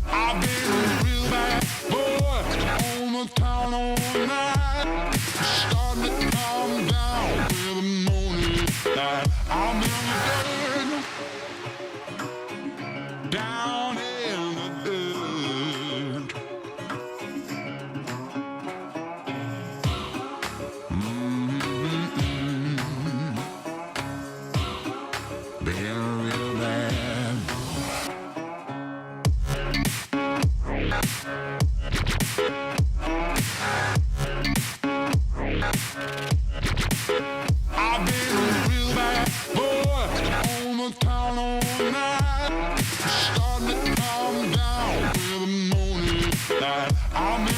I've been a real bad boy on the town all night. Starting to calm down with the morning light. I'm in the dirt, down in the dirt. Been real bad. I've been a real bad boy on the town all night. Starting to calm down with the morning light. I'm in the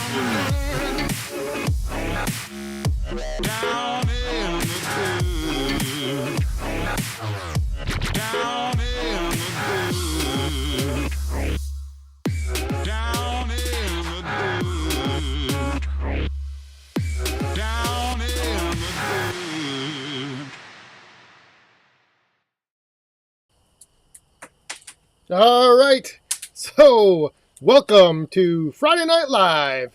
dirt, down in the dirt. Down in the dirt. Down in the dirt. Down in the dirt. All right, so welcome to Friday Night Live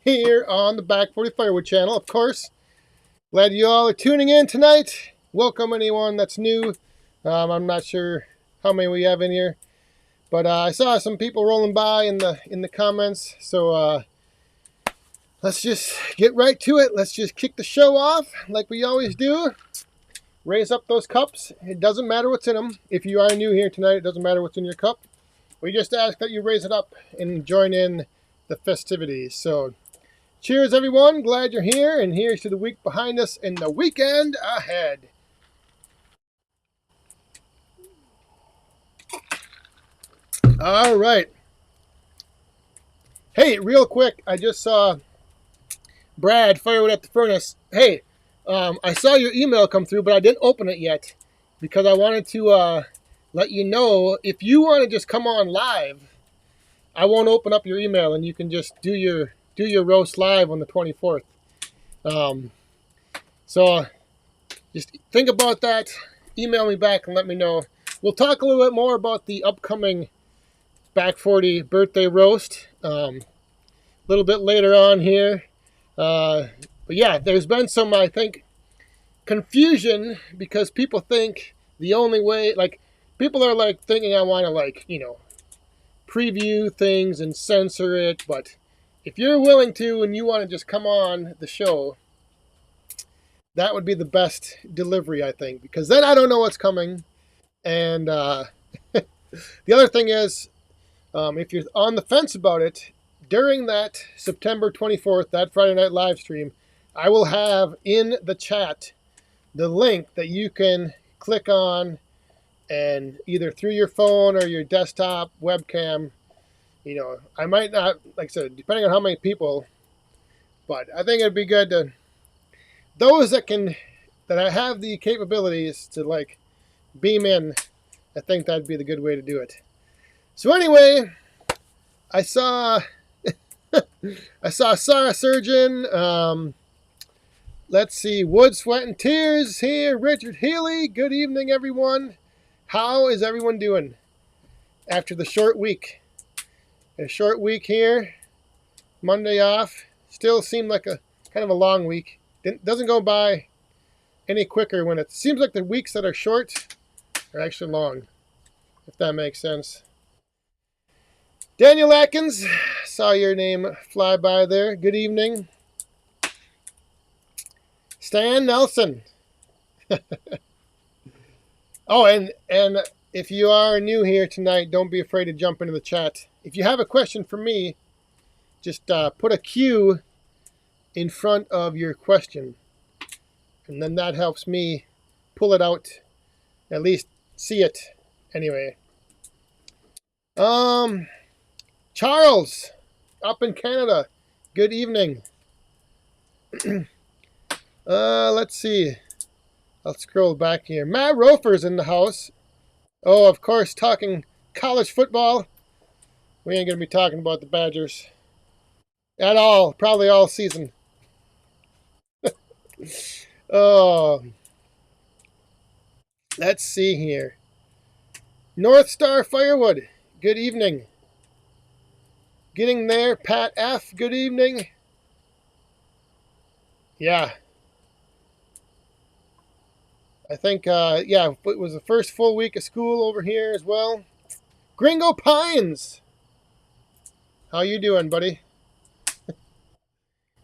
here on the Back 40 Firewood channel. Of course, glad you all are tuning in tonight. Welcome anyone that's new. I'm not sure how many we have in here, but I saw some people rolling by in the comments. So let's just get right to it. Let's just kick the show off like we always do. Raise up those cups. It doesn't matter what's in them. If you are new here tonight, it doesn't matter what's in your cup. We just ask that you raise it up and join in the festivities. So cheers, everyone. Glad you're here. And here's to the week behind us and the weekend ahead. All right. Hey, real quick, I just saw Brad, Firewood at the Furnace. Hey, I saw your email come through, but I didn't open it yet because I wanted to let you know if you want to just come on live, I won't open up your email and you can just do your roast live on the 24th. So just think about that. Email me back and let me know. We'll talk a little bit more about the upcoming Back 40 birthday roast a little bit later on here. But yeah, there's been some, I think, confusion because people think the only way, like, people are like thinking I want to, like, you know, preview things and censor it. But if you're willing to and you want to just come on the show, that would be the best delivery, I think, because then I don't know what's coming. And the other thing is, if you're on the fence about it, during that September 24th, that Friday night live stream, I will have in the chat the link that you can click on and either through your phone or your desktop webcam, you know, I might not, like I said, depending on how many people, but I think it'd be good to, those that I have the capabilities to, like, beam in, I think that'd be the good way to do it. So anyway, I saw Sarah Surgeon. Let's see, Wood, Sweat, and Tears here. Richard Healy, good evening, everyone. How is everyone doing after the short week? A short week here, Monday off. Still seemed like a kind of a long week. Doesn't go by any quicker when it seems like the weeks that are short are actually long, if that makes sense. Daniel Atkins, saw your name fly by there. Good evening. Stan Nelson. Oh, and if you are new here tonight, don't be afraid to jump into the chat. If you have a question for me, just put a Q in front of your question. And then that helps me pull it out, at least see it anyway. Charles, up in Canada, good evening. Let's see. I'll scroll back here. Matt Rofer's in the house. Oh, of course, talking college football. We ain't going to be talking about the Badgers at all, probably all season. Oh, let's see here. North Star Firewood, good evening. Getting there, Pat F, good evening. Yeah. I think, yeah, it was the first full week of school over here as well. Gringo Pines, how you doing, buddy?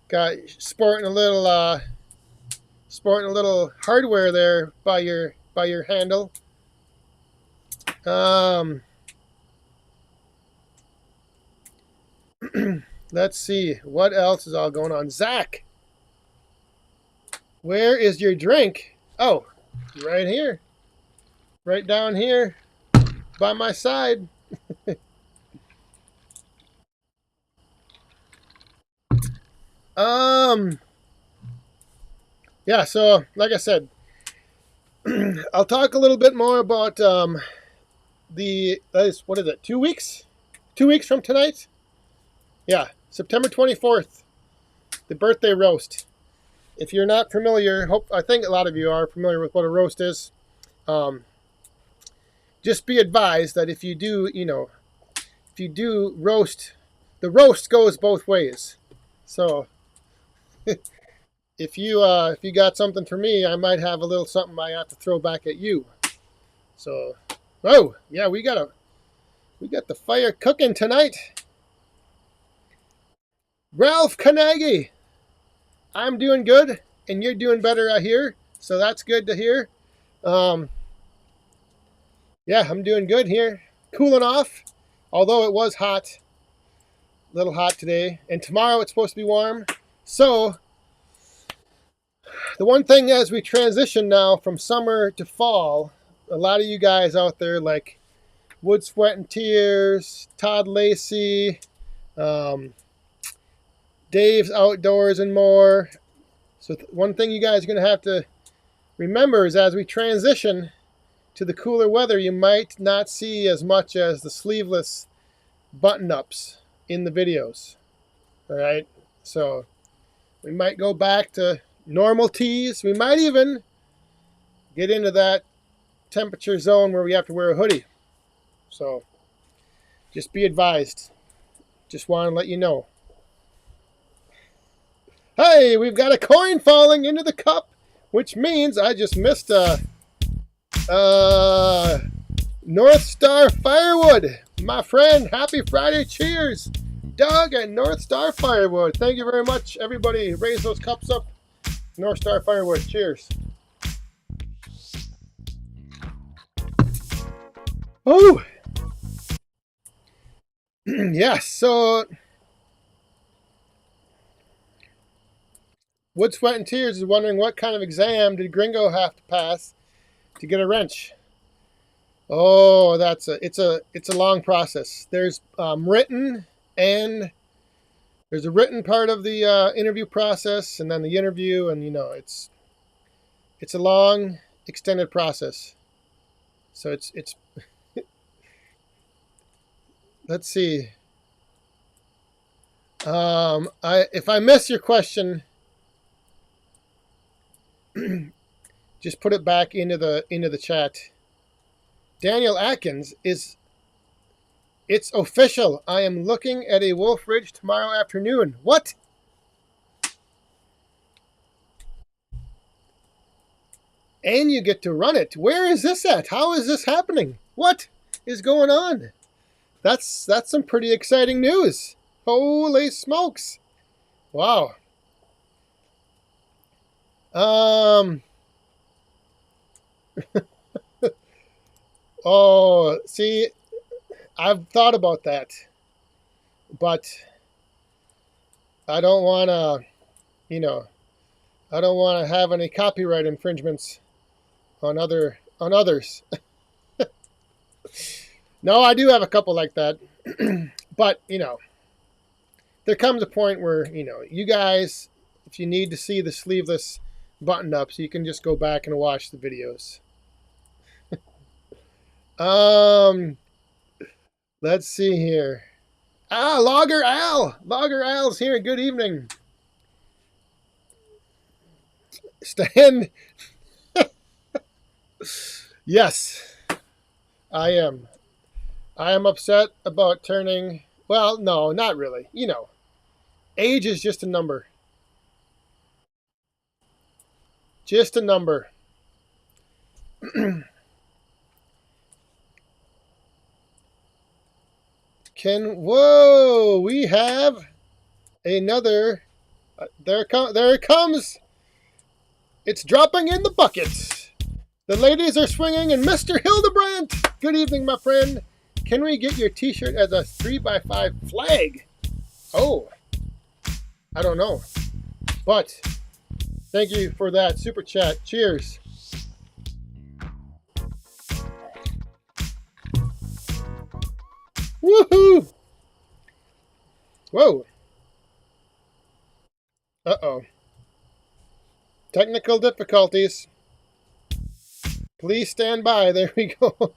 Got sporting a little hardware there by your handle. Let's see what else is all going on. Zach, where is your drink? Oh, right here, right down here by my side. Yeah, so like I said, I'll talk a little bit more about what is it, 2 weeks? 2 weeks from tonight? Yeah, September 24th, the birthday roast. If you're not familiar, I think a lot of you are familiar with what a roast is. Just be advised that if you do roast, the roast goes both ways. So if you got something for me, I might have a little something I have to throw back at you. So, oh yeah, we got the fire cooking tonight. Ralph Kanagi, I'm doing good, and you're doing better, I hear. So that's good to hear. Yeah, I'm doing good here. Cooling off, although it was hot. A little hot today. And tomorrow it's supposed to be warm. So, the one thing as we transition now from summer to fall, a lot of you guys out there like Wood, Sweat, and Tears, Todd Lacey, Dave's Outdoors, and more. So one thing you guys are going to have to remember is as we transition to the cooler weather, you might not see as much as the sleeveless button-ups in the videos. All right, so we might go back to normal tees. We might even get into that temperature zone where we have to wear a hoodie. So just be advised. Just want to let you know. Hey, we've got a coin falling into the cup, which means I just missed a North Star Firewood. My friend, happy Friday. Cheers. Doug at North Star Firewood. Thank you very much, everybody. Raise those cups up. North Star Firewood. Cheers. Oh. Yes, so Wood, Sweat, and Tears is wondering what kind of exam did Gringo have to pass to get a wrench? Oh, it's a long process. There's written, and there's a written part of the interview process, and then the interview, and it's a long, extended process. So it's let's see. If I miss your question, just put it back into the chat. Daniel Atkins it's official. I am looking at a Wolf Ridge tomorrow afternoon. What? And you get to run it. Where is this at? How is this happening? What is going on? That's some pretty exciting news. Holy smokes. Wow. Oh, see, I've thought about that, but I don't want to, I don't want to have any copyright infringements on others. No, I do have a couple like that, but there comes a point where you guys, if you need to see the sleeveless button-ups, you can just go back and watch the videos. Let's see here. Logger Al's here. Good evening. Stan. Yes. I am. I am upset about turning. Well, no, not really. Age is just a number. Just a number. Whoa, we have another. There it comes. It's dropping in the buckets. The ladies are swinging, and Mr. Hildebrandt. Good evening, my friend. Can we get your T-shirt as a 3x5 flag? Oh, I don't know, but thank you for that super chat. Cheers. Woohoo! Whoa. Uh-oh. Technical difficulties. Please stand by. There we go.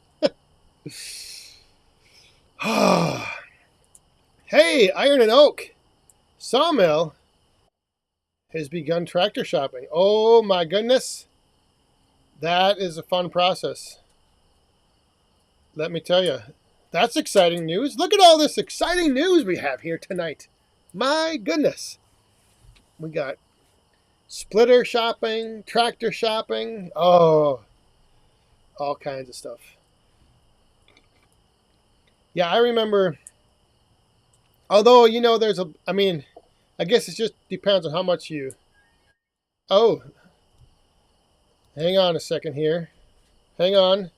Hey, Iron and Oak Sawmill has begun tractor shopping. Oh my goodness. That is a fun process. Let me tell you. That's exciting news. Look at all this exciting news we have here tonight. My goodness. We got splitter shopping, tractor shopping. Oh, all kinds of stuff. Yeah, I remember. Although, I guess it just depends on how much you. Oh, hang on a second here. Hang on.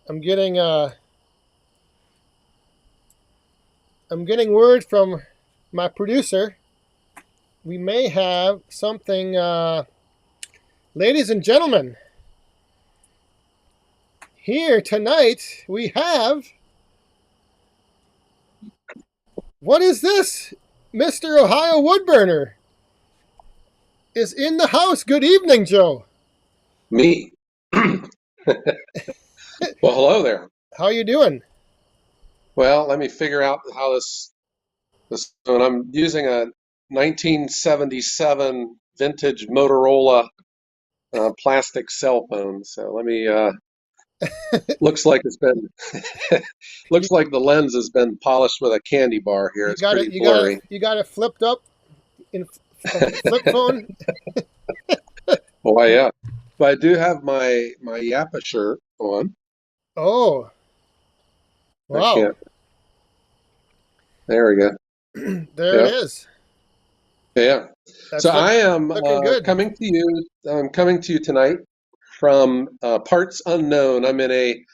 I'm getting word from my producer. We may have something, ladies and gentlemen. Here tonight we have. What is this? Mr. Ohio Woodburner is in the house. Good evening, Joe. Me. Well, hello there. How you doing? Well, let me figure out how this. And I'm using a 1977 vintage Motorola plastic cell phone. So let me. Looks like it's been. Looks like the lens has been polished with a candy bar here. It's pretty blurry. You got it flipped up in flip phone. Oh yeah, but I do have my Yappa shirt on. Oh, wow! There we go. There it is. Yeah. So I am coming to you. I'm coming to you tonight from parts unknown. I'm in a.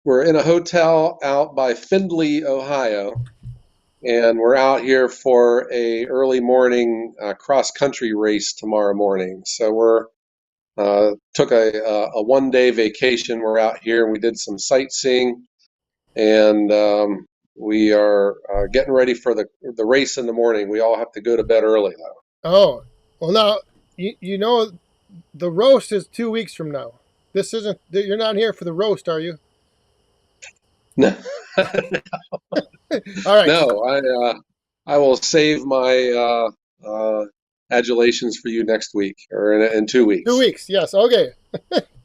We're in a hotel out by Findlay, Ohio, and we're out here for a early morning cross country race tomorrow morning. So we're took a 1-day vacation. We're out here and we did some sightseeing, and we are getting ready for the race in the morning. We all have to go to bed early though. Oh, well now the roast is 2 weeks from now. This isn't. You're not here for the roast, are you? No. All right. No, I will save my adulations for you next week or in 2 weeks. 2 weeks, yes. Okay.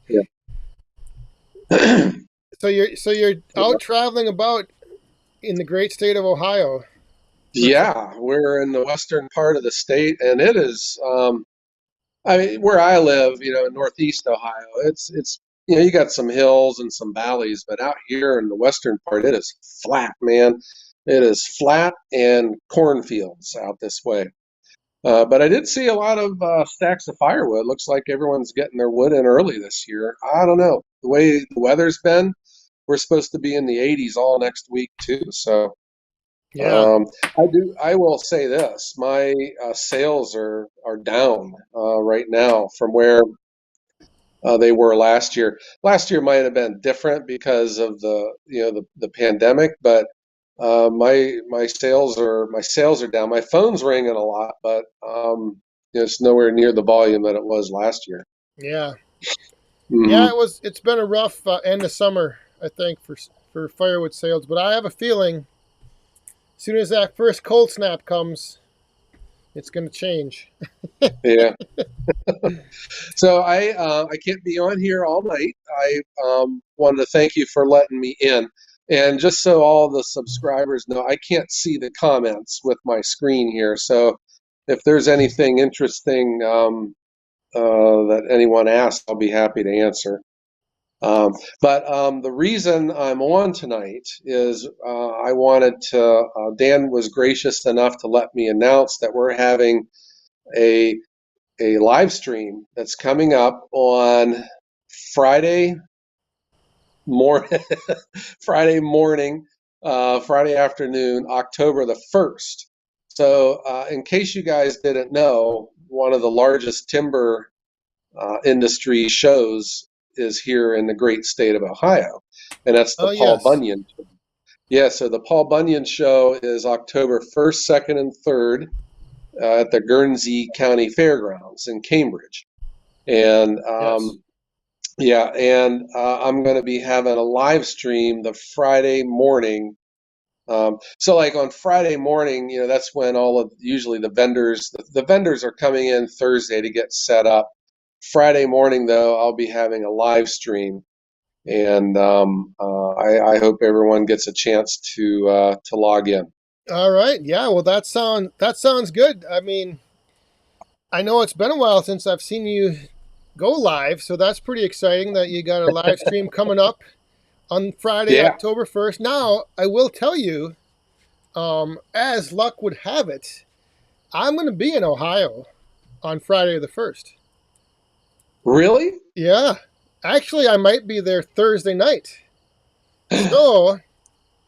Yeah. So you're out traveling about in the great state of Ohio. Yeah, we're in the western part of the state, and it is. I mean, where I live, in Northeast Ohio, it's you got some hills and some valleys, but out here in the western part, it is flat, man. It is flat and cornfields out this way. But I did see a lot of stacks of firewood. Looks like everyone's getting their wood in early this year. I don't know. The way the weather's been, we're supposed to be in the 80s all next week too. So yeah, I will say this: my sales are down right now from where they were last year. Last year might have been different because of the pandemic, but my sales are down. My phone's ringing a lot, but it's nowhere near the volume that it was last year. yeah, Mm-hmm. yeah. It's been a rough end of summer, I think, for firewood sales. But I have a feeling, as soon as that first cold snap comes, It's going to change. Yeah. So I can't be on here all night. I wanted to thank you for letting me in. And just so all the subscribers know, I can't see the comments with my screen here. So if there's anything interesting that anyone asks, I'll be happy to answer. But the reason I'm on tonight is I wanted to, Dan was gracious enough to let me announce that we're having a live stream that's coming up on Friday morning, Friday afternoon, October the 1st. So, in case you guys didn't know, one of the largest timber industry shows is here in the great state of Ohio, and that's the Paul Bunyan Show. Yeah, so the Paul Bunyan Show is October 1st, 2nd, and 3rd at the Guernsey County Fairgrounds in Cambridge. And I'm going to be having a live stream the Friday morning. So like on Friday morning, that's when usually the vendors are coming in Thursday to get set up. Friday morning, though, I'll be having a live stream, and I hope everyone gets a chance to log in. All right. Yeah. Well, that sounds good. I mean, I know it's been a while since I've seen you go live, so that's pretty exciting that you got a live stream coming up on Friday, October 1st. Now, I will tell you, as luck would have it, I'm going to be in Ohio on Friday the 1st. Really? Yeah. Actually, I might be there Thursday night. So,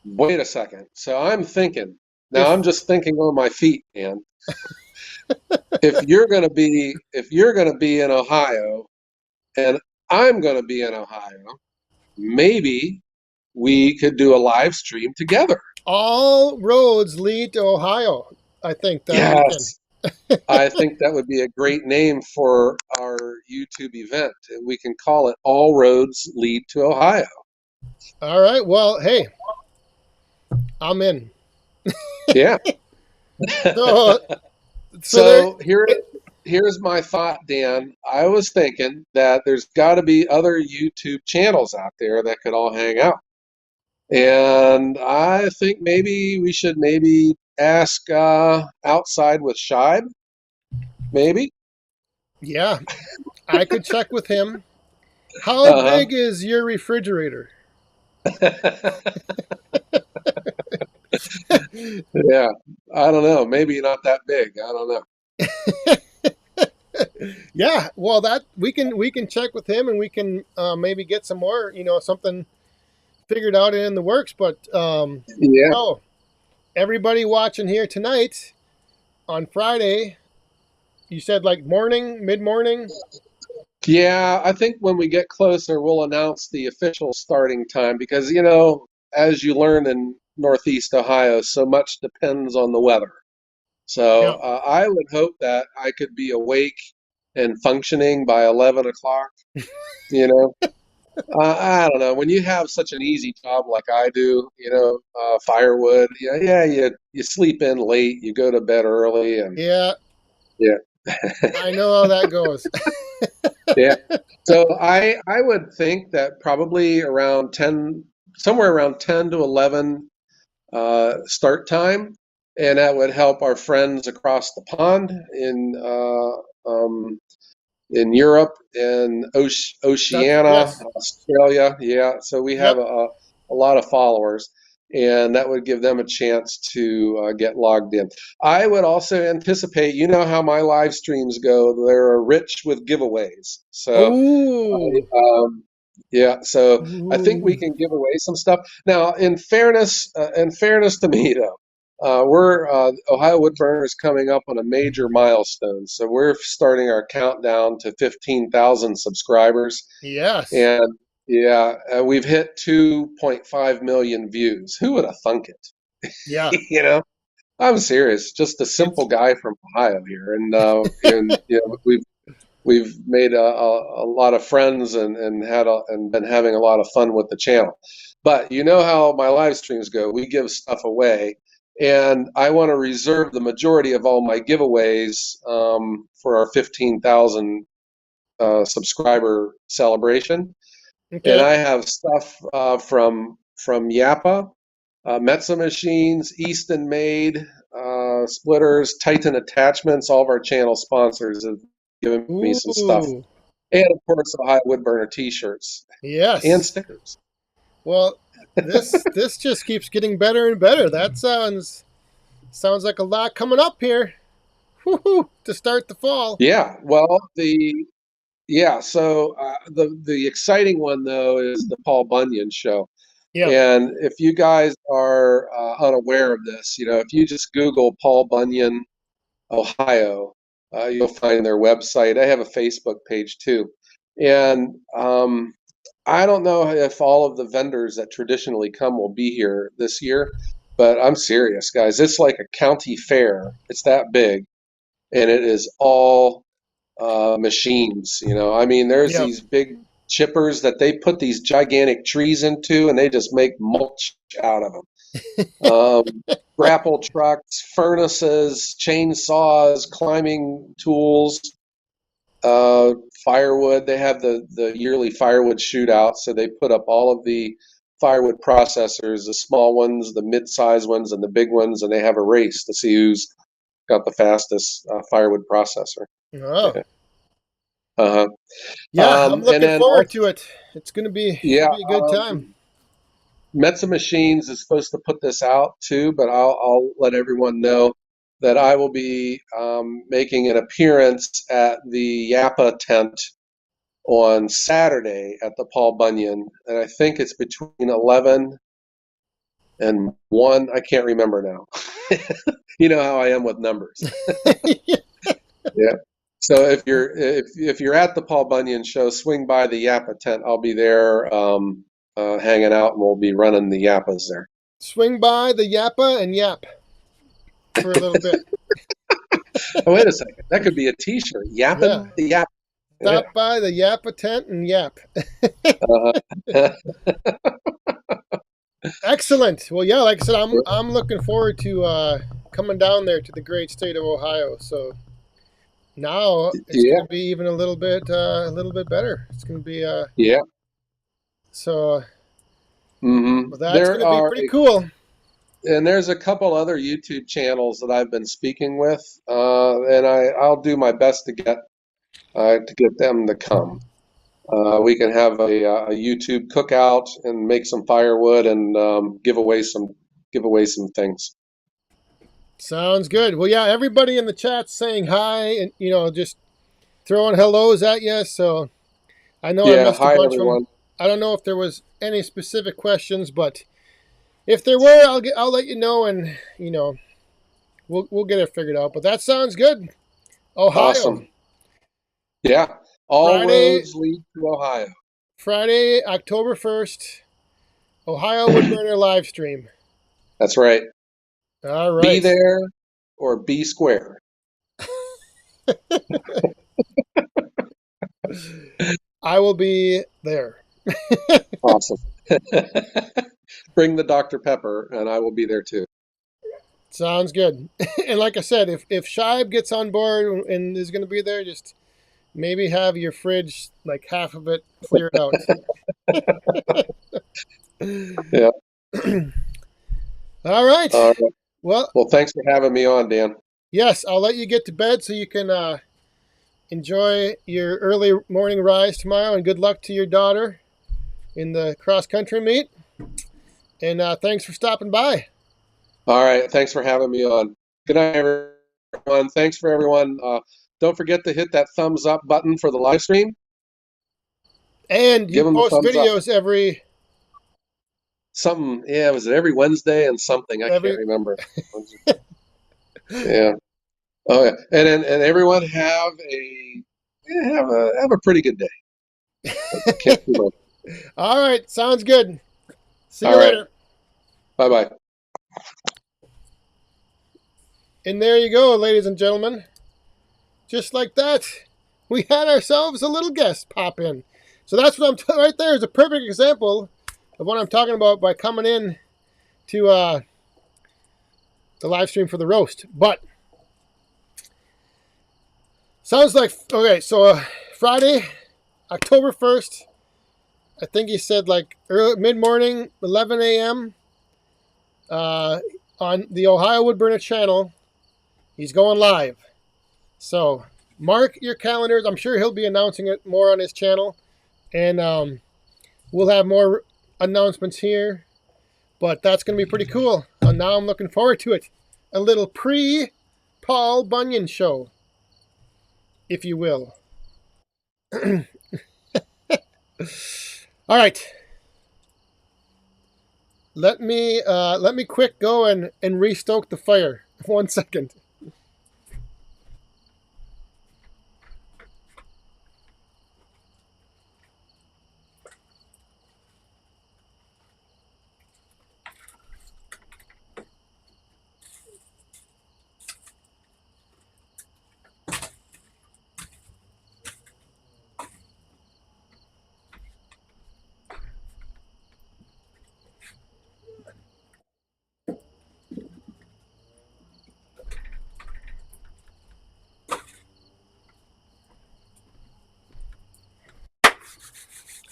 wait a second. So I'm thinking. Now I'm just thinking on my feet, man. if you're going to be in Ohio and I'm going to be in Ohio, maybe we could do a live stream together. All roads lead to Ohio, I think. Yes. I think that would be a great name for our YouTube event. We can call it All Roads Lead to Ohio. All right. Well, hey, I'm in. Yeah. So here's my thought, Dan. I was thinking that there's got to be other YouTube channels out there that could all hang out. And I think maybe we should ask Outside with Shibe. Maybe. Yeah, I could check with him. How big is your refrigerator? Yeah, I don't know. Maybe not that big. I don't know. Yeah, well, that we can check with him, and we can maybe get some more, something figured out in the works. But everybody watching here tonight on Friday, you said like morning, mid-morning? Yeah, I think when we get closer, we'll announce the official starting time because, as you learn in Northeast Ohio, so much depends on the weather. So I would hope that I could be awake and functioning by 11 o'clock, I don't know. When you have such an easy job like I do, Firewood, you sleep in late, you go to bed early, and yeah, I know how that goes. Yeah. So I would think that probably around 10, somewhere around 10 to 11 start time, and that would help our friends across the pond in Europe and Oceania, Australia. Yeah. So we have a lot of followers, and that would give them a chance to get logged in. I would also anticipate, how my live streams go, they're rich with giveaways. So, so I think we can give away some stuff. Now, in fairness to me, though, we're Ohio Woodburner is coming up on a major milestone. So we're starting our countdown to 15,000 subscribers. Yes. And we've hit 2.5 million views. Who would have thunk it? Yeah. I'm serious. Just a simple guy from Ohio here, and we've made a lot of friends and been having a lot of fun with the channel. But you know how my live streams go. We give stuff away, and I want to reserve the majority of all my giveaways for our 15,000 subscriber celebration. Okay. And I have stuff from Yappa, Metza Machines, Easton Made, Splitters, Titan Attachments. All of our channel sponsors have given me some stuff. Ooh. And of course, Ohio Woodburner t-shirts. Yes. And stickers. Well, this just keeps getting better and better. That sounds like a lot coming up here. Woo-hoo, to start the fall. Yeah. Well, so the exciting one though is the Paul Bunyan show. Yeah. And if you guys are unaware of this, if you just Google Paul Bunyan, Ohio, you'll find their website. I have a Facebook page too. And I don't know if all of the vendors that traditionally come will be here this year, but I'm serious, guys. It's like a county fair. It's that big, and it is all machines. I mean, there's these big chippers that they put these gigantic trees into, and they just make mulch out of them. Grapple trucks, furnaces, chainsaws, climbing tools, firewood. They have the yearly firewood shootout, so they put up all of the firewood processors, the small ones, the mid-size ones, and the big ones, and they have a race to see who's got the fastest firewood processor. Oh. Uh-huh. Yeah, I'm looking forward to it. It's going to be a good time. Metza Machines is supposed to put this out too, but I'll let everyone know that I will be making an appearance at the Yappa tent on Saturday at the Paul Bunyan, and I think it's between 11 and 1. I can't remember now. You know how I am with numbers. Yeah. So if you're at the Paul Bunyan show, swing by the Yappa tent. I'll be there hanging out, and we'll be running the Yappas there. Swing by the Yappa and yap for a little bit. Oh, wait a second. That could be a T-shirt. Yappin' the Yap. Stop by the Yappa tent and yap. Excellent. Well, yeah, like I said, I'm looking forward to coming down there to the great state of Ohio. So now it's going to be even a little bit better. It's going to be So well, that's going to be pretty cool. And there's a couple other YouTube channels that I've been speaking with, and I'll do my best to get them to come. We can have a YouTube cookout and make some firewood and give away some things. Sounds good. Well, yeah, everybody in the chat's saying hi and just throwing hellos at you. So I know I missed a bunch of them. I don't know if there was any specific questions, but if there were, I'll let you know, and we'll get it figured out. But that sounds good. Ohio. Awesome. Yeah. All roads lead to Ohio. Friday, October 1st, Ohio Woodburner live stream. That's right. All right. Be there or be square. I will be there. Awesome. Bring the Dr. Pepper, and I will be there too. Sounds good. And like I said, if Shibe gets on board and is going to be there, just maybe have your fridge, like half of it, cleared out. Yeah. All right. Well, thanks for having me on, Dan. Yes, I'll let you get to bed so you can enjoy your early morning rise tomorrow, and good luck to your daughter in the cross-country meet. And thanks for stopping by. All right. Thanks for having me on. Good night, everyone. Thanks for everyone. Don't forget to hit that thumbs up button for the live stream. And you post videos every... Something, was it every Wednesday and something? I can't remember. Yeah. Oh, yeah. And everyone have a pretty good day. Can't do much. All right. Sounds good. See you later. Bye-bye. And there you go, ladies and gentlemen. Just like that, we had ourselves a little guest pop in. So that's what right there is a perfect example of what I'm talking about by coming in to the live stream for the roast. But sounds like, okay, so Friday, October 1st, I think he said like mid-morning, 11 a.m. On the Ohio Woodburner channel. He's going live. So mark your calendars. I'm sure he'll be announcing it more on his channel. And we'll have more announcements here. But that's going to be pretty cool. Now I'm looking forward to it. A little pre-Paul Bunyan show, if you will. All right. Let me quick go and restoke the fire. 1 second.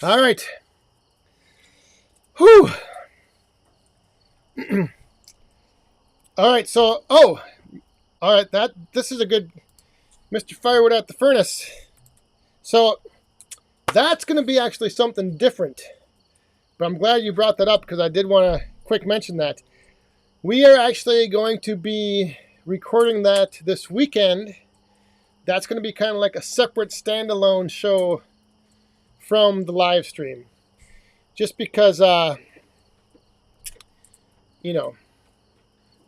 All right. Whew. All right. So, all right. This is a good Mr. Firewood at the furnace. So that's going to be actually something different. But I'm glad you brought that up because I did want to quick mention that. We are actually going to be recording that this weekend. That's going to be kind of like a separate standalone show from the live stream. Just because, you know,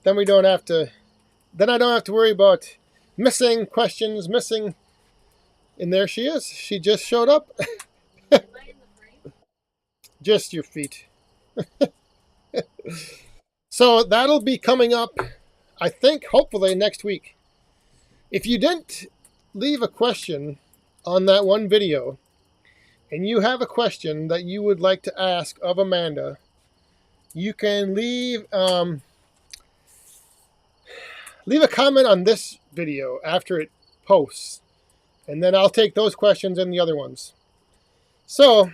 then I don't have to worry about missing questions, and there she is. She just showed up. Just your feet. So that'll be coming up, I think, hopefully next week. If you didn't leave a question on that one video, and you have a question that you would like to ask of Amanda, you can leave a comment on this video after it posts, and then I'll take those questions and the other ones. So,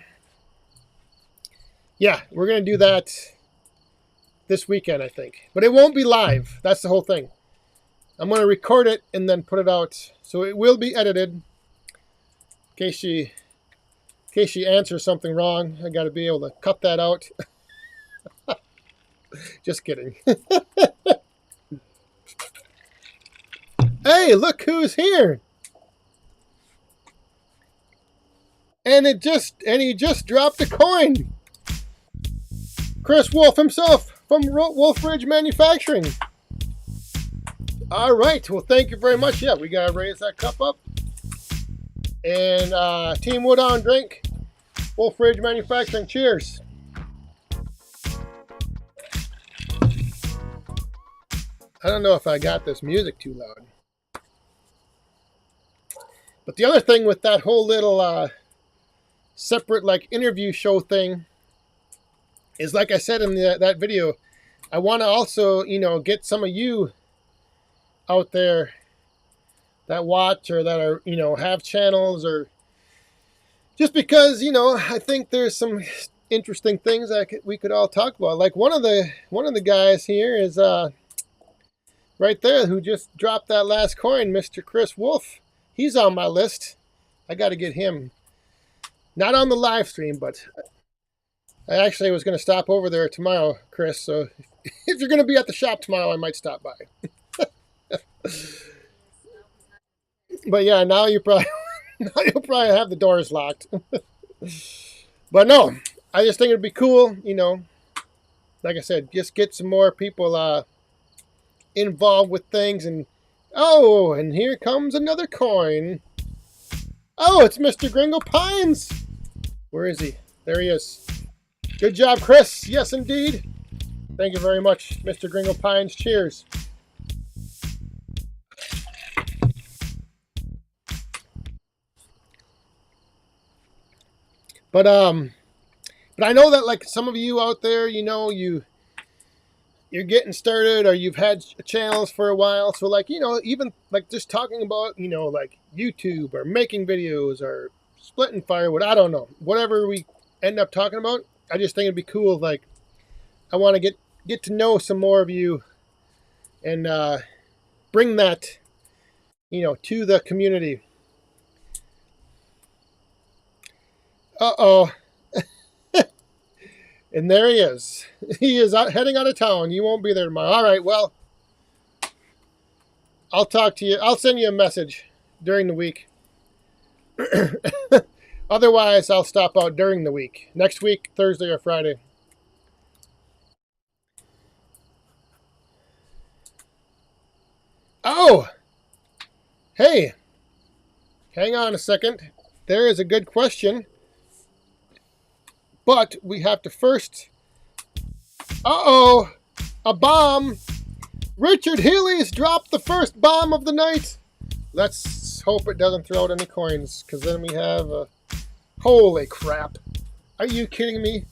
yeah, we're going to do that this weekend, I think. But it won't be live. That's the whole thing. I'm going to record it and then put it out. So it will be edited. In case she answers something wrong, I got to be able to cut that out. Just kidding. Hey, look who's here. And he just dropped a coin. Chris Wolf himself from Wolf Ridge Manufacturing. All right. Well, thank you very much. Yeah, we got to raise that cup up. And Team Wood on drink. Wolf Ridge Manufacturing. Cheers. I don't know if I got this music too loud. But the other thing with that whole little separate like interview show thing is, like I said in that video, I want to also, get some of you out there that watch or that are, have channels, or just because, I think there's some interesting things we could all talk about. Like one of the guys here is right there who just dropped that last coin, Mr. Chris Wolf. He's on my list. I got to get him. Not on the live stream, but I actually was going to stop over there tomorrow, Chris. So if you're going to be at the shop tomorrow, I might stop by. But yeah, now you'll probably have the doors locked. But no, I just think it'd be cool, like I said, just get some more people involved with things. And and here comes another coin. Oh, it's Mr. Gringo Pines. Where is he? There he is. Good job, Chris. Yes, indeed. Thank you very much, Mr. Gringo Pines. Cheers. But I know that like some of you out there, you you're getting started or you've had channels for a while. So like, even like just talking about, like YouTube or making videos or splitting firewood. I don't know. Whatever we end up talking about, I just think it'd be cool. Like, I want to get to know some more of you and bring that, to the community. Uh-oh. And there he is. He is heading out of town. You won't be there tomorrow. All right, well, I'll talk to you. I'll send you a message during the week. Otherwise, I'll stop out during the week. Next week, Thursday or Friday. Oh! Hey! Hang on a second. There is a good question. But we have to first... Uh-oh! A bomb! Richard Healy's dropped the first bomb of the night! Let's hope it doesn't throw out any coins, because then we have a... Holy crap. Are you kidding me?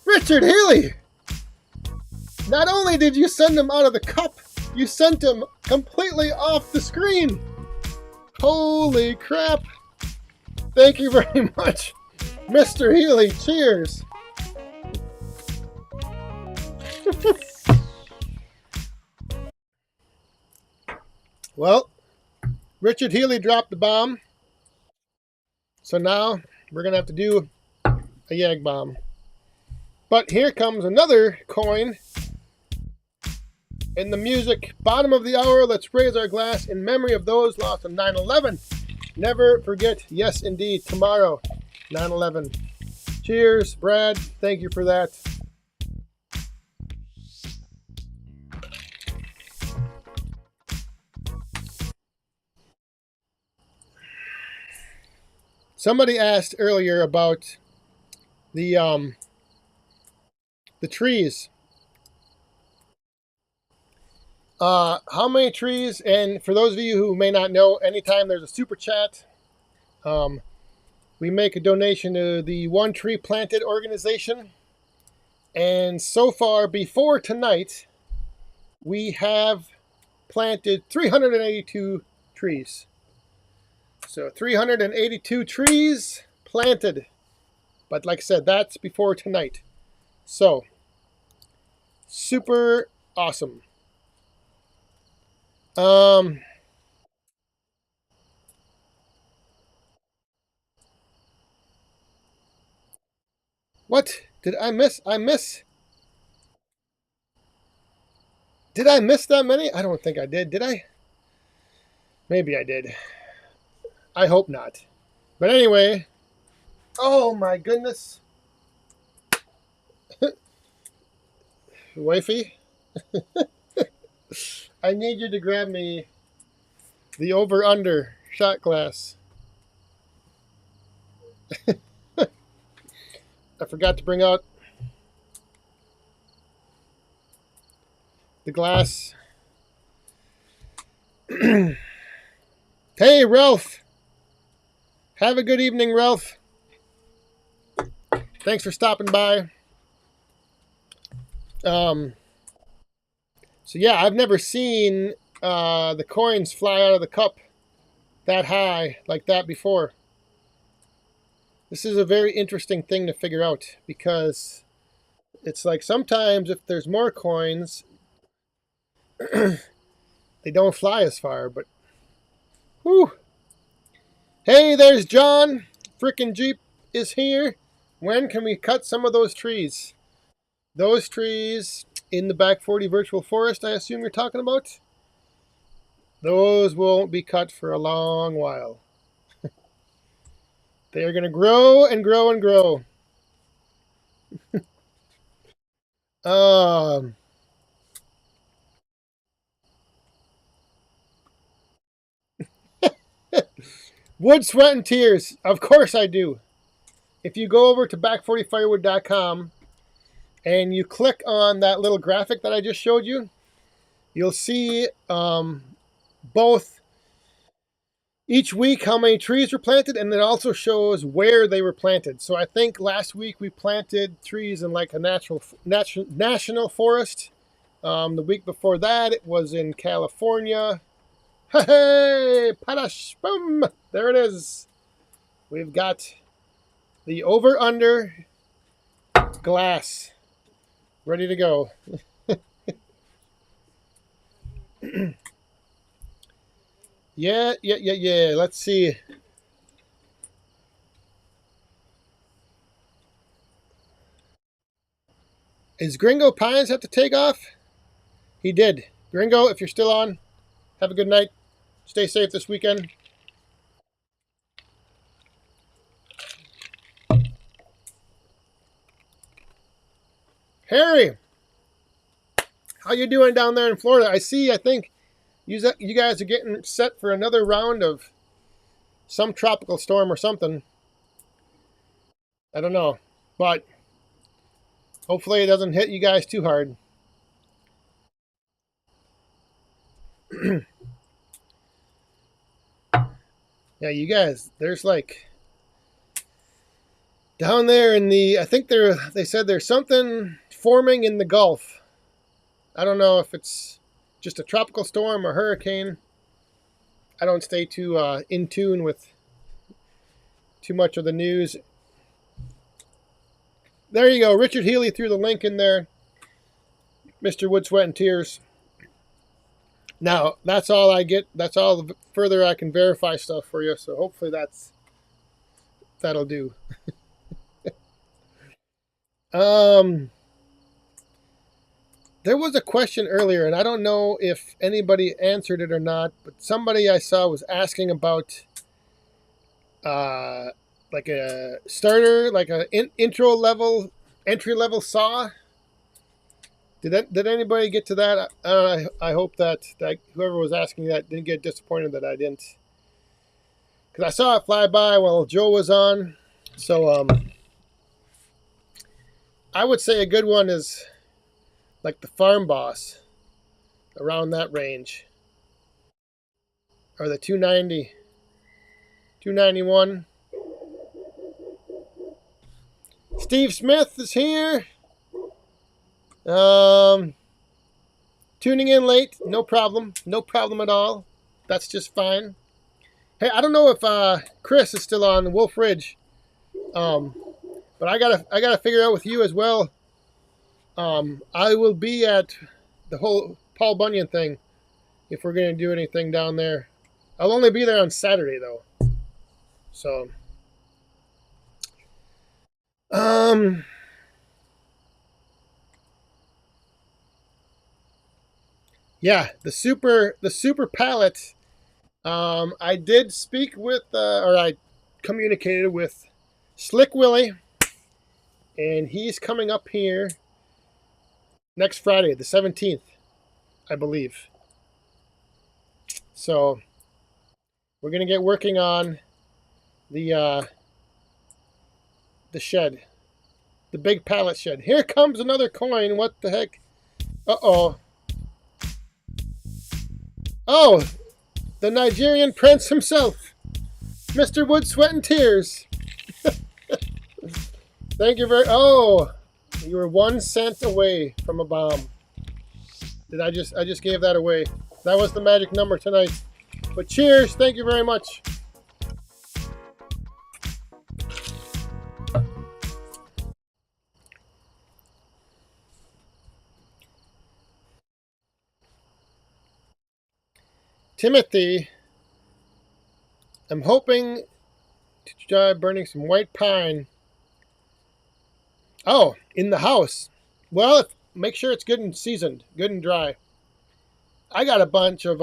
Richard Healy! Not only did you send him out of the cup, you sent him completely off the screen! Holy crap! Thank you very much, Mr. Healy. Cheers! Well, Richard Healy dropped the bomb. So now we're going to have to do a Yag bomb. But here comes another coin. In the music, bottom of the hour, let's raise our glass in memory of those lost on 9/11. Never forget, yes indeed, tomorrow, 9/11. Cheers, Brad. Thank you for that. Somebody asked earlier about the trees. How many trees? And for those of you who may not know, anytime there's a super chat, we make a donation to the One Tree Planted organization. And so far, before tonight, we have planted 382 trees. So 382 trees planted. But like I said, that's before tonight. So, super awesome. What did I miss? Did I miss that many? I don't think I did. Did I? Maybe I did. I hope not. But anyway, oh my goodness. Wifey, I need you to grab me the over-under shot glass. I forgot to bring out the glass. Hey, Ralph. Have a good evening, Ralph. Thanks for stopping by. So yeah, I've never seen the coins fly out of the cup that high like that before. This is a very interesting thing to figure out, because it's like sometimes if there's more coins, they don't fly as far, but whew. Hey, there's John. Frickin' Jeep is here. When can we cut some of those trees? Those trees in the back 40 virtual forest, I assume you're talking about? Those won't be cut for a long while. They are going to grow and grow and grow. Wood, sweat, and tears. Of course I do. If you go over to back40firewood.com and you click on that little graphic that I just showed you, you'll see both, each week how many trees were planted, and it also shows where they were planted. So I think last week we planted trees in like a national forest. The week before that it was in California. Hey, padash, boom! There it is. We've got the over-under glass ready to go. Yeah. Let's see. Is Gringo Pines have to take off? He did. Gringo, if you're still on, have a good night. Stay safe this weekend. Harry, how you doing down there in Florida? I think you guys are getting set for another round of some tropical storm or something. I don't know, but hopefully it doesn't hit you guys too hard. Yeah, you guys, there's like down there in the, I think they said there's something forming in the Gulf. I don't know if it's just a tropical storm or hurricane. I don't stay too in tune with too much of the news. There you go. Richard Healy threw the link in there. Mr. Wood, Sweat, and Tears. Now, that's all I get. That's all the further I can verify stuff for you. So hopefully that'll do. There was a question earlier, and I don't know if anybody answered it or not, but somebody I saw was asking about like a starter, like a entry level saw. Did anybody get to that? I hope that whoever was asking that didn't get disappointed that I didn't, because I saw it fly by while Joe was on. So I would say a good one is like the Farm Boss, around that range, or the 290, 291. Steve Smith is here. Tuning in late, no problem at all. That's just fine. Hey, I don't know if Chris is still on Wolf Ridge, but I gotta figure out with you as well. I will be at the whole Paul Bunyan thing if we're gonna do anything down there. I'll only be there on Saturday though, so yeah, the super palette. I did speak with, or I communicated with Slick Willie, and he's coming up here next Friday, the 17th, I believe. So we're gonna get working on the shed, the big pallet shed. Here comes another coin. What the heck? Uh-oh. Oh, the Nigerian prince himself, Mr. Wood, Sweat, and Tears. Thank you very. Oh, you were 1 cent away from a bomb. I just gave that away. That was the magic number tonight. But cheers! Thank you very much. Timothy, I'm hoping to try burning some white pine. Oh, in the house. Well, make sure it's good and seasoned, good and dry. I got a bunch of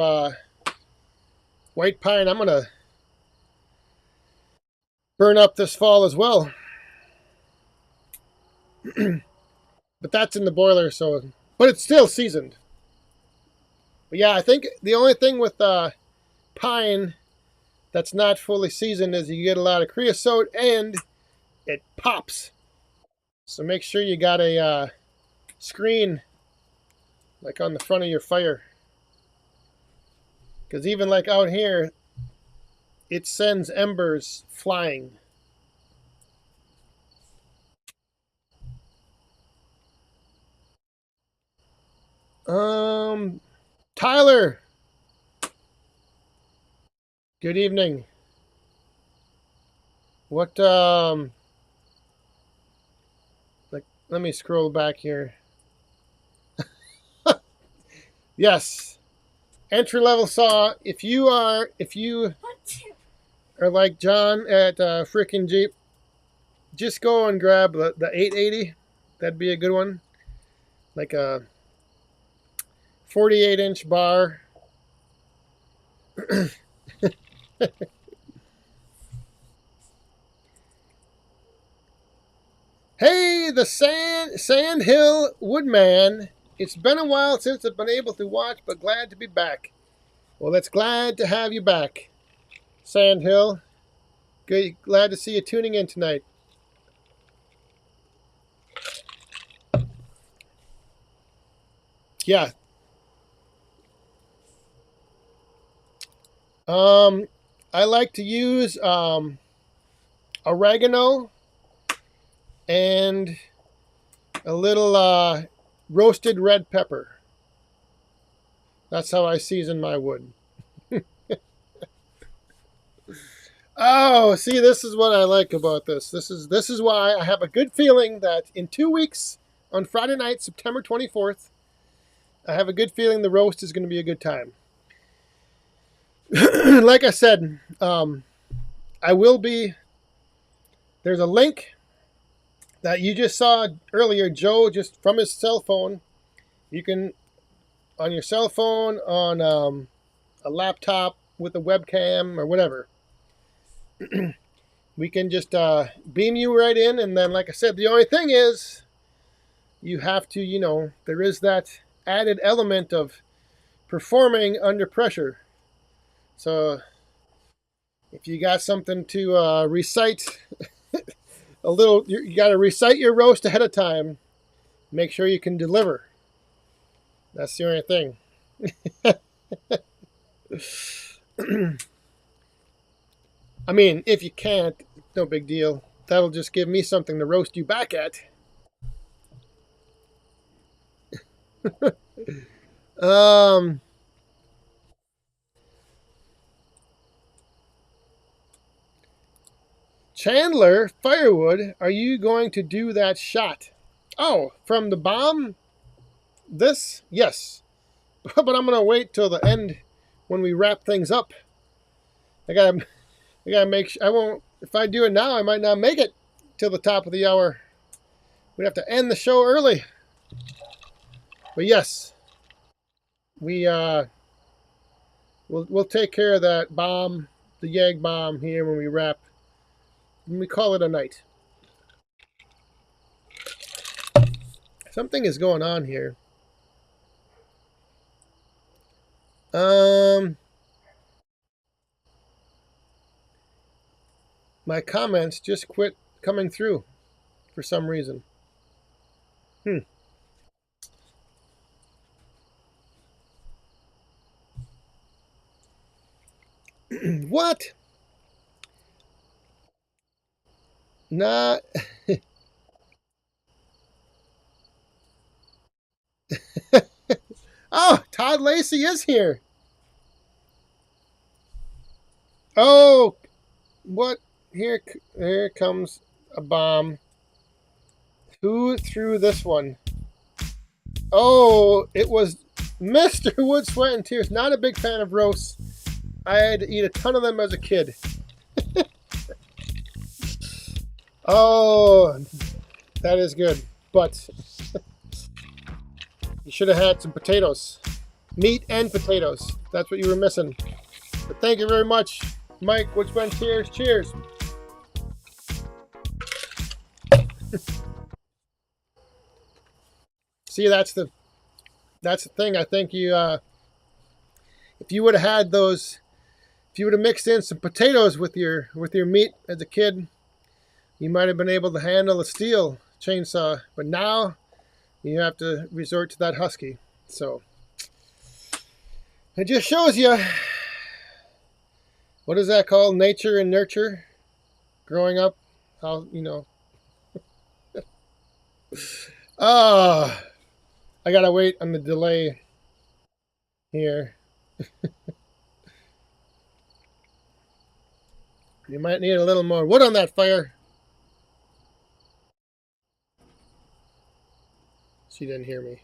white pine I'm going to burn up this fall as well. But that's in the boiler, so, but it's still seasoned. But yeah, I think the only thing with pine that's not fully seasoned is you get a lot of creosote and it pops. So make sure you got a screen like on the front of your fire. Because even like out here, it sends embers flying. Tyler, good evening. What, let me scroll back here. Yes. Entry level saw. If you are like John at frickin' Jeep, just go and grab the 880. That'd be a good one. Like a 48-inch bar. Hey, the Sand Hill Woodman. It's been a while since I've been able to watch, but glad to be back. Well, it's glad to have you back, Sand Hill. Good, glad to see you tuning in tonight. Yeah. I like to use oregano and a little roasted red pepper. That's how I season my wood. Oh, see, this is what I like about this. This is why I have a good feeling that in 2 weeks, on Friday night, September 24th, I have a good feeling the roast is going to be a good time. Like I said, I will be. There's a link that you just saw earlier, Joe, just from his cell phone. You can, on your cell phone, on a laptop with a webcam or whatever, we can just beam you right in. And then, like I said, the only thing is you have to, there is that added element of performing under pressure. So if you got something to recite a little, you got to recite your roast ahead of time. Make sure you can deliver. That's the only thing. I mean, if you can't, no big deal. That'll just give me something to roast you back at. Chandler, Firewood, are you going to do that shot? Oh, from the bomb? This? Yes. But I'm going to wait till the end when we wrap things up. I gotta make sure. I won't, if I do it now, I might not make it till the top of the hour. We'd have to end the show early. But yes, we'll take care of that bomb, the Yag bomb here when we wrap. When we call it a night. Something is going on here. My comments just quit coming through for some reason. What? Not. Oh, Todd Lacey is here. Oh, what? Here comes a bomb. Who threw this one? Oh, it was Mr. Wood, Sweat, and Tears. Not a big fan of roasts. I had to eat a ton of them as a kid. Oh, that is good. But you should have had some potatoes. Meat and potatoes. That's what you were missing. But thank you very much, Mike. Which one? Cheers. Cheers. See, that's the thing. I think you, if you would have had those, if you would have mixed in some potatoes with your meat as a kid, you might have been able to handle a steel chainsaw. But now you have to resort to that husky. So it just shows you what is that called? Nature and nurture. Growing up, how I gotta wait on the delay here. You might need a little more wood on that fire. She didn't hear me.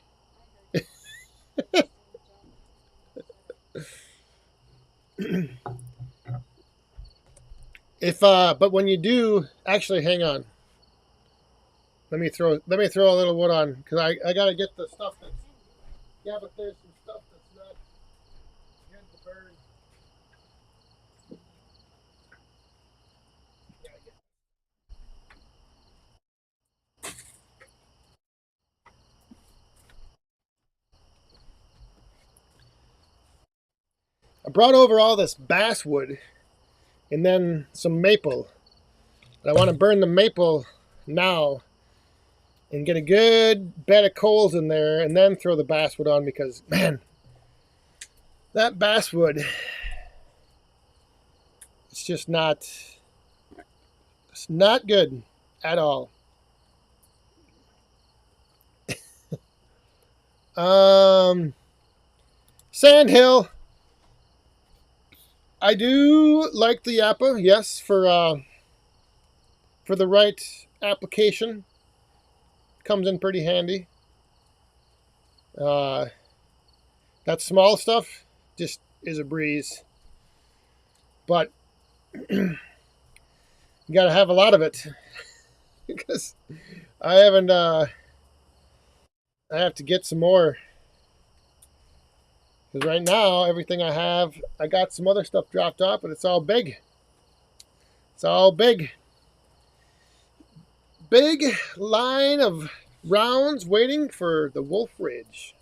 But when you do, actually, hang on. Let me throw a little wood on because I gotta get the stuff that's but there's some stuff that's not good to burn. I brought over all this basswood and then some maple. But I want to burn the maple now and get a good bed of coals in there and then throw the basswood on because, man, that basswood, it's just not, it's not good at all. Sandhill. I do like the Yappa, yes, for the right application. Comes in pretty handy. That small stuff just is a breeze. But you gotta have a lot of it. Because I haven't I have to get some more. Because right now, everything I have, I got some other stuff dropped off, but it's all big. It's all big. Big line of rounds waiting for the Wolf Ridge.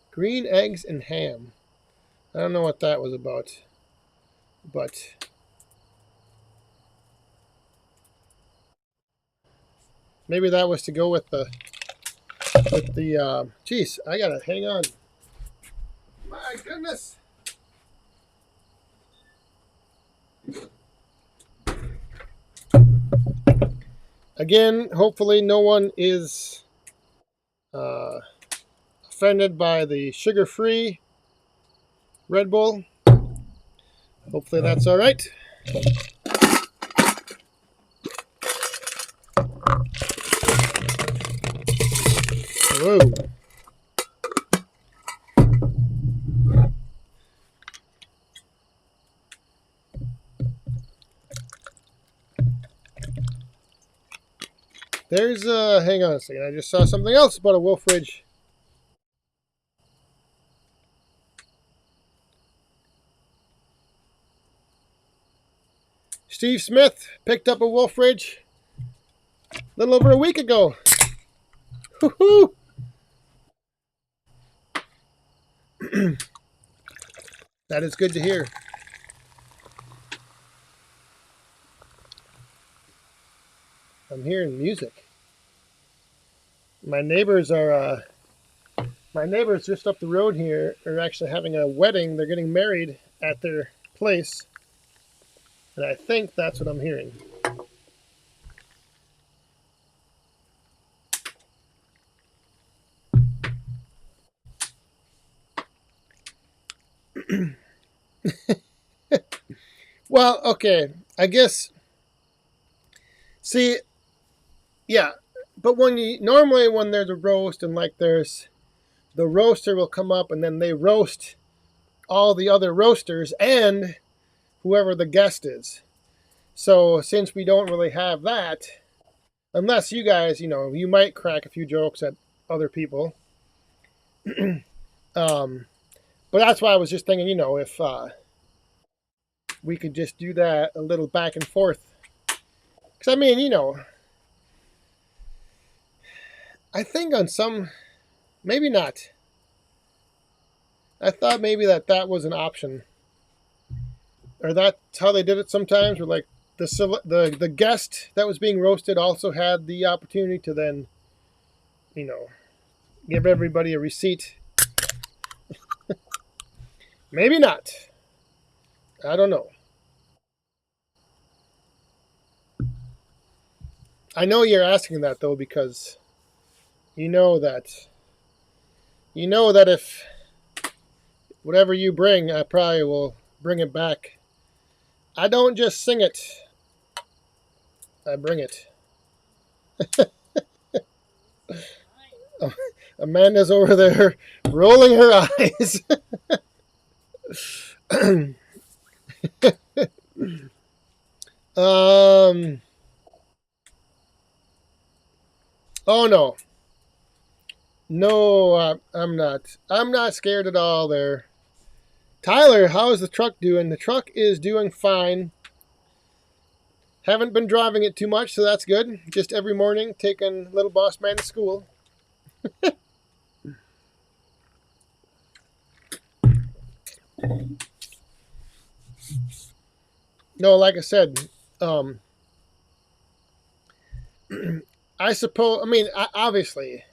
Green eggs and ham. I don't know what that was about, but maybe that was to go with the geez, I gotta hang on. My goodness. Again, hopefully no one is offended by the sugar-free Red Bull. Hopefully that's all right. Whoa. There's hang on a second. I just saw something else about a Wolf Ridge. Steve Smith picked up a Wolf Ridge a little over a week ago. Woohoo! That is good to hear. I'm hearing music. My neighbors just up the road here are actually having a wedding. They're getting married at their place. And I think that's what I'm hearing. Well, okay. I guess. See, yeah. But when there's a roast and like there's the roaster will come up and then they roast all the other roasters and whoever the guest is. So since we don't really have that, unless you guys, you might crack a few jokes at other people. But that's why I was just thinking, if we could just do that a little back and forth. Because, I mean, I think on some, maybe not. I thought maybe that was an option. Or that's how they did it sometimes, where like the guest that was being roasted also had the opportunity to then, give everybody a receipt. Maybe not. I don't know. I know you're asking that though because you know that if whatever you bring, I probably will bring it back. I don't just sing it. I bring it. Amanda's over there rolling her eyes. um. Oh no. No, I'm not. I'm not scared at all there. Tyler, how is the truck doing? The truck is doing fine. Haven't been driving it too much, so that's good. Just every morning, taking little boss man to school. No, like I said, I suppose, I mean, obviously,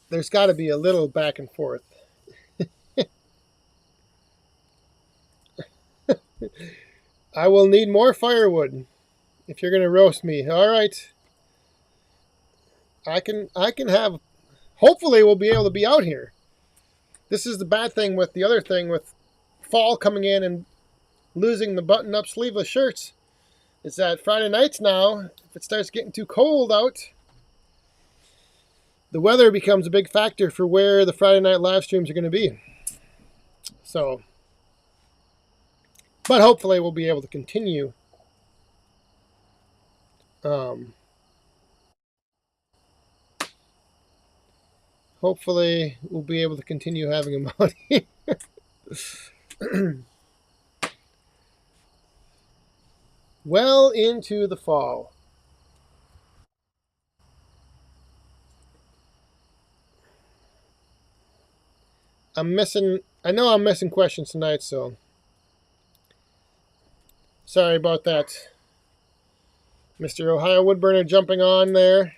there's got to be a little back and forth. I will need more firewood if you're going to roast me. All right. I can have, hopefully we'll be able to be out here. This is the bad thing with the other thing with fall coming in and losing the button-up sleeveless shirts. Is that Friday nights now, if it starts getting too cold out, the weather becomes a big factor for where the Friday night live streams are going to be. So, but hopefully we'll be able to continue. Hopefully we'll be able to continue having them out here. Well into the fall. I know I'm missing questions tonight, so sorry about that. Mr. Ohio Woodburner jumping on there.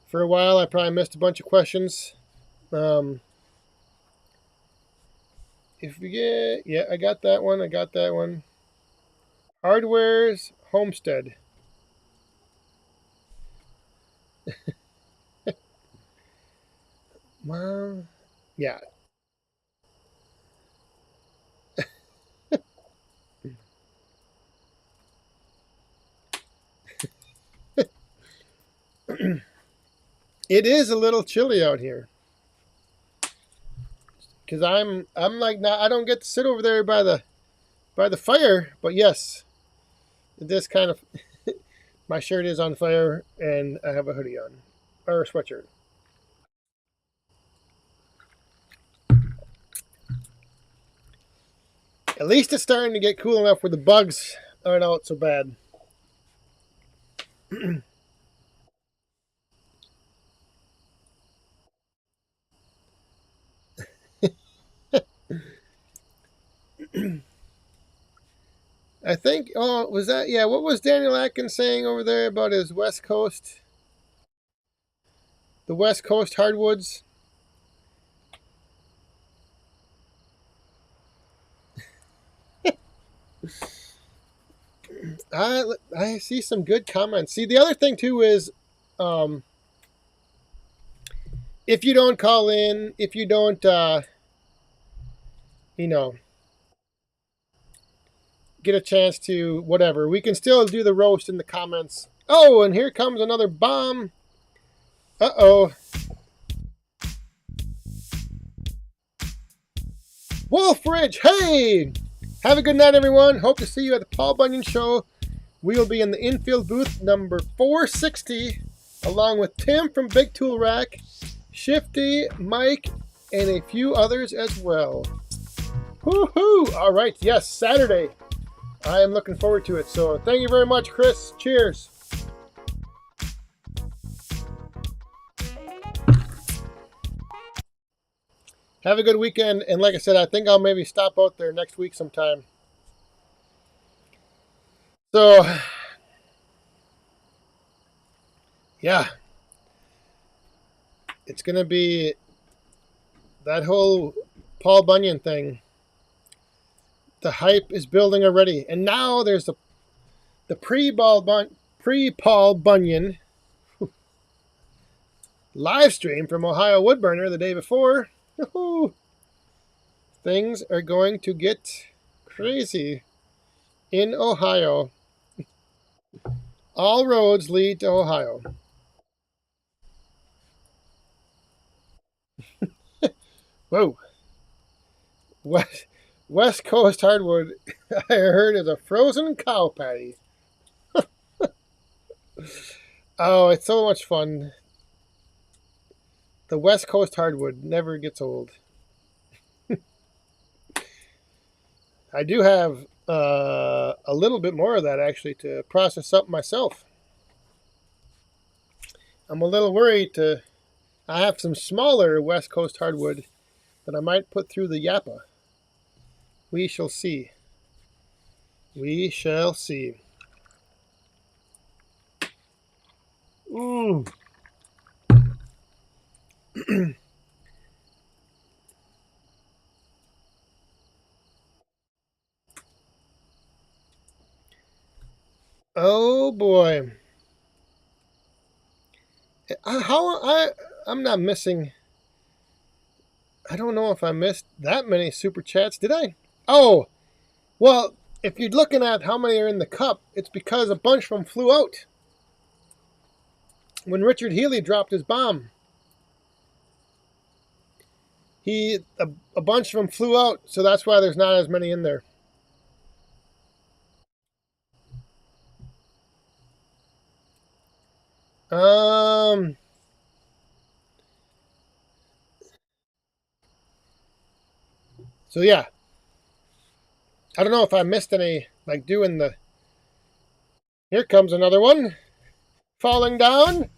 For a while, I probably missed a bunch of questions. If we get, yeah, I got that one. Hardware's Homestead. Mom, yeah. It is a little chilly out here. Cause I'm like not, I don't get to sit over there by the fire, but yes, this kind of my shirt is on fire and I have a hoodie on or a sweatshirt. At least it's starting to get cool enough where the bugs aren't out so bad. I think, oh, was that, yeah, what was Daniel Atkins saying over there about his West Coast, the West Coast hardwoods? I see some good comments. See, the other thing too is, if you don't call in, if you don't, get a chance to whatever, we can still do the roast in the comments. Oh, and here comes another bomb. Uh-oh. Wolfridge, hey! Have a good night, everyone. Hope to see you at the Paul Bunyan Show. We will be in the infield booth number 460, along with Tim from Big Tool Rack, Shifty, Mike, and a few others as well. Woohoo! All right, yes, Saturday. I am looking forward to it. So thank you very much, Chris. Cheers. Have a good weekend. And like I said, I think I'll maybe stop out there next week sometime. So, yeah. It's going to be that whole Paul Bunyan thing. The hype is building already. And now there's the pre-Paul Bunyan live stream from Ohio Woodburner the day before. Woo-hoo. Things are going to get crazy in Ohio. All roads lead to Ohio. Whoa. West Coast hardwood, I heard, is a frozen cow patty. Oh, it's so much fun. The West Coast hardwood never gets old. I do have a little bit more of that, actually, to process up myself. I'm a little worried I have some smaller West Coast hardwood that I might put through the Yappa. We shall see. We shall see. Ooh. Oh boy. I'm not missing. I don't know if I missed that many super chats. Did I? Oh, well, if you're looking at how many are in the cup, it's because a bunch of them flew out when Richard Healy dropped his bomb. A bunch of them flew out, so that's why there's not as many in there. So yeah, I don't know if I missed any, like doing the. Here comes another one, falling down,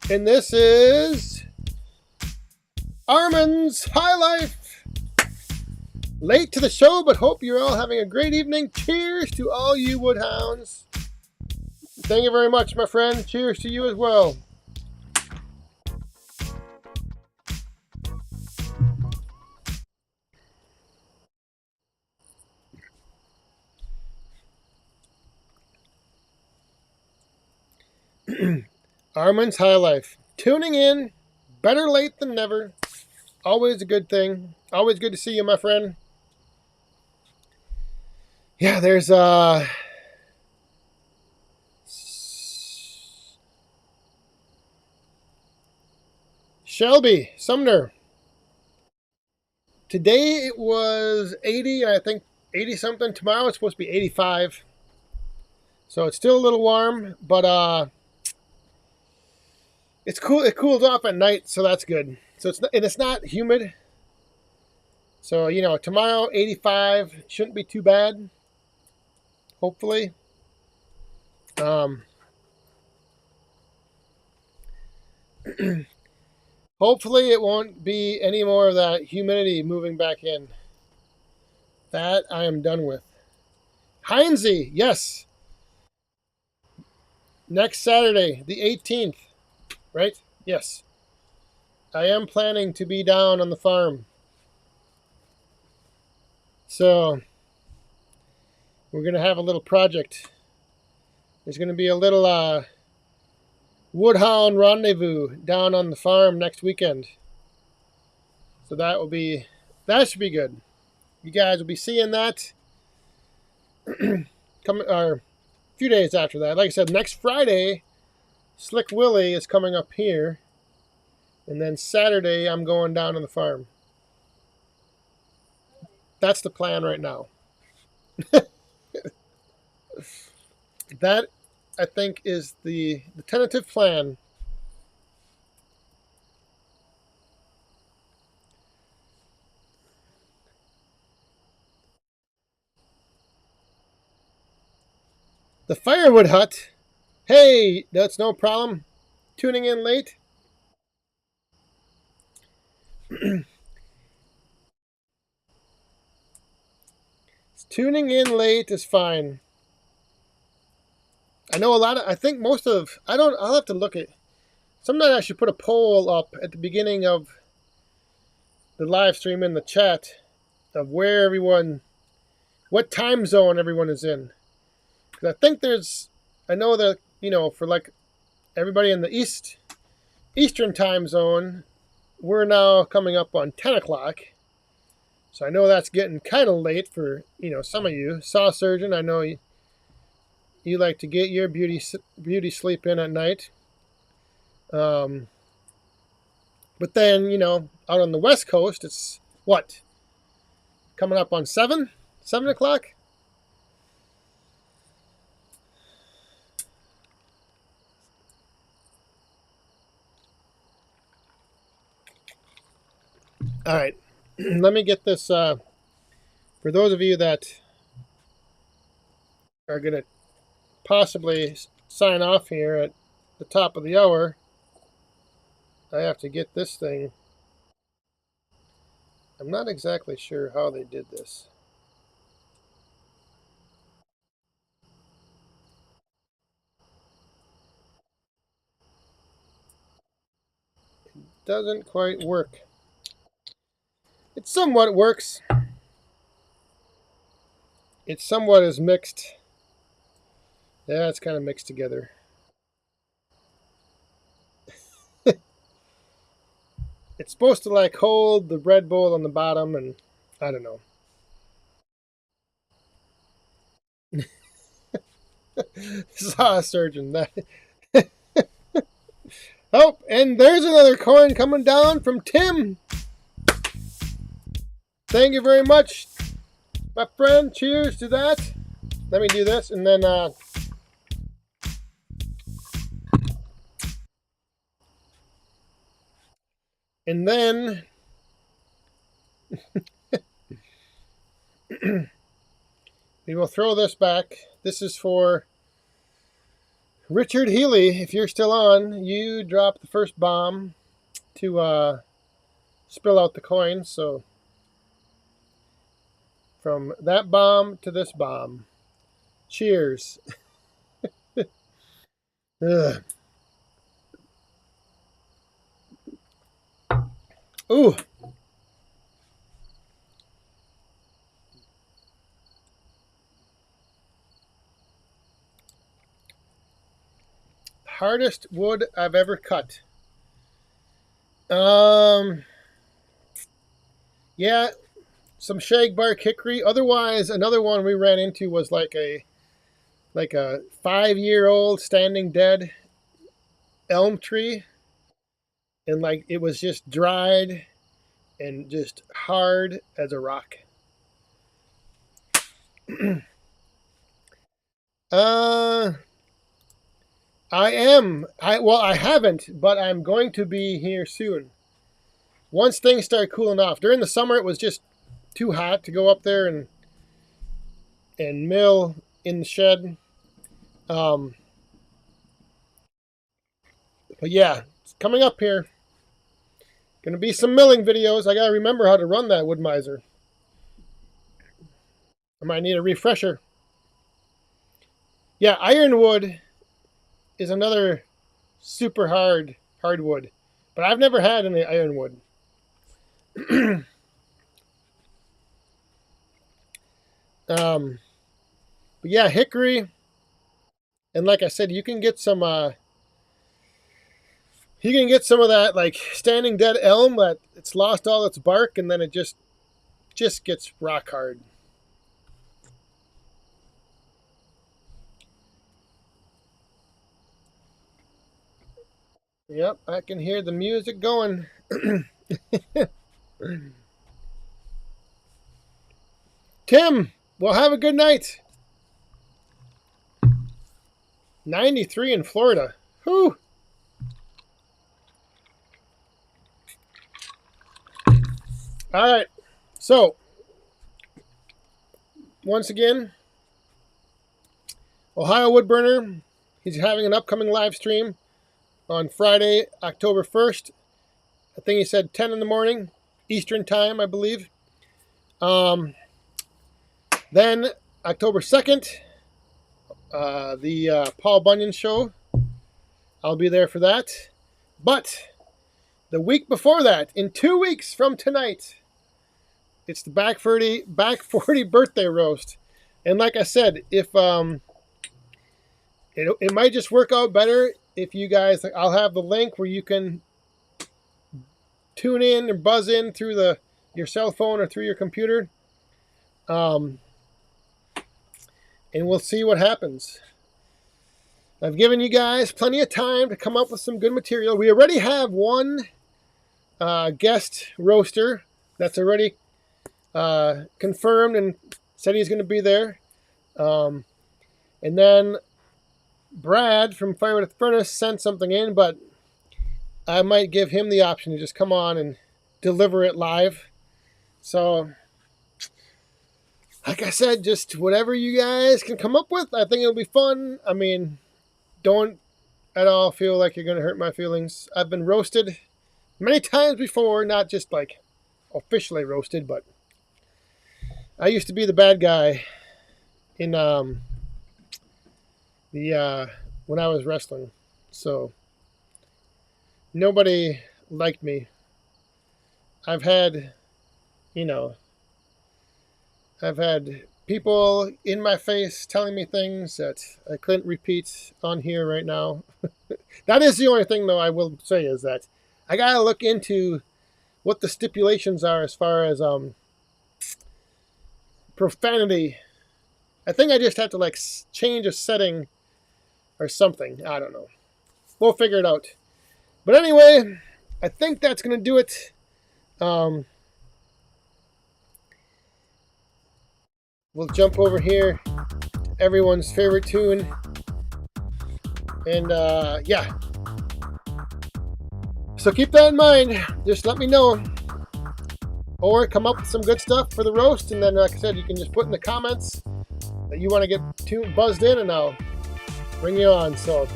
and this is Armin's High Life. Late to the show, but hope you're all having a great evening. Cheers to all you woodhounds. Thank you very much, my friend. Cheers to you as well. Armin's High Life. Tuning in. Better late than never. Always a good thing. Always good to see you, my friend. Yeah, there's Shelby Sumner. Today it was 80, I think 80 something. Tomorrow it's supposed to be 85. So it's still a little warm, but it's cool. It cools off at night, so that's good. So it's not humid. So, tomorrow 85 shouldn't be too bad. Hopefully. Hopefully it won't be any more of that humidity moving back in. That I am done with. Heinze, yes. Next Saturday, the 18th, right? Yes. I am planning to be down on the farm. So, we're going to have a little project. There's going to be a little woodhound rendezvous down on the farm next weekend. So that should be good. You guys will be seeing that a few days after that. Like I said, next Friday, Slick Willie is coming up here. And then Saturday, I'm going down on the farm. That's the plan right now. That, I think, is the tentative plan. The Firewood Hut. Hey, that's no problem. Tuning in late. Tuning in late is fine. I know I think most of, I'll have to look at, sometimes I should put a poll up at the beginning of the live stream in the chat of where everyone, what time zone everyone is in. Because I think I know that, for like everybody in the Eastern time zone, we're now coming up on 10 o'clock. So I know that's getting kind of late for, some of you. Saw Surgeon, I know you like to get your beauty sleep in at night. But then, out on the West Coast, it's what? Coming up on 7 o'clock? All right, let me get this, for those of you that are going to possibly sign off here at the top of the hour, I have to get this thing. I'm not exactly sure how they did this. It doesn't quite work. It somewhat works. It somewhat is mixed. Yeah, it's kind of mixed together. It's supposed to like hold the Red Bull on the bottom, and I don't know. Saw Surgeon. Oh, and there's another coin coming down from Tim. Thank you very much, my friend. Cheers to that. Let me do this, and then we will throw this back. This is for Richard Healy. If you're still on, you dropped the first bomb to spill out the coin. So from that bomb to this bomb, cheers. Ugh. Ooh. Hardest wood I've ever cut. Yeah, some shagbark hickory. Otherwise, another one we ran into was like a 5-year-old standing dead elm tree, and like it was just dried and just hard as a rock. I haven't, but I'm going to be here soon. Once things start cooling off. During the summer, it was just too hot to go up there and mill in the shed. But yeah, it's coming up here. Gonna be some milling videos. I gotta remember how to run that wood miser. I might need a refresher. Yeah, ironwood is another super hardwood, but I've never had any ironwood. But yeah, hickory, and like I said, you can get some of that like standing dead elm that it's lost all its bark, and then it just gets rock hard. Yep, I can hear the music going. Tim, well, have a good night. 93 in Florida. Whew. All right. So, once again, Ohio Woodburner, he's having an upcoming live stream on Friday, October 1st. I think he said 10 in the morning, Eastern time, I believe. Then, October 2nd, the Paul Bunyan show. I'll be there for that. But the week before that, in 2 weeks from tonight, it's the Back 40 birthday roast. And like I said, if it might just work out better if you guys, I'll have the link where you can tune in and buzz in through your cell phone or through your computer. And we'll see what happens. I've given you guys plenty of time to come up with some good material. We already have one guest roaster that's already confirmed and said he's going to be there. And then Brad from Firewood at the Furnace sent something in, but I might give him the option to just come on and deliver it live. So, like I said, just whatever you guys can come up with, I think it'll be fun. I mean, don't at all feel like you're going to hurt my feelings. I've been roasted many times before, not just like officially roasted, but I used to be the bad guy in when I was wrestling. So nobody liked me. I've had people in my face telling me things that I couldn't repeat on here right now. That is the only thing, though, I will say is that I got to look into what the stipulations are as far as profanity. I think I just have to like change a setting or something. I don't know. We'll figure it out. But anyway, I think that's going to do it. We'll jump over here. Everyone's favorite tune. And yeah. So keep that in mind. Just let me know. Or come up with some good stuff for the roast. And then, like I said, you can just put in the comments that you want to get buzzed in, and I'll bring you on. So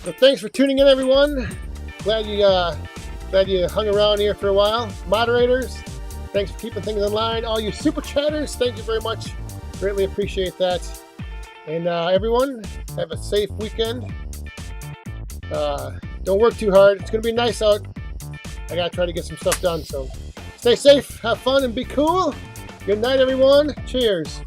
thanks for tuning in, everyone. Glad you hung around here for a while. Moderators, thanks for keeping things in line. All you super chatters, thank you very much. Greatly appreciate that. And everyone, have a safe weekend. Don't work too hard. It's going to be nice out. I got to try to get some stuff done. So stay safe, have fun, and be cool. Good night, everyone. Cheers.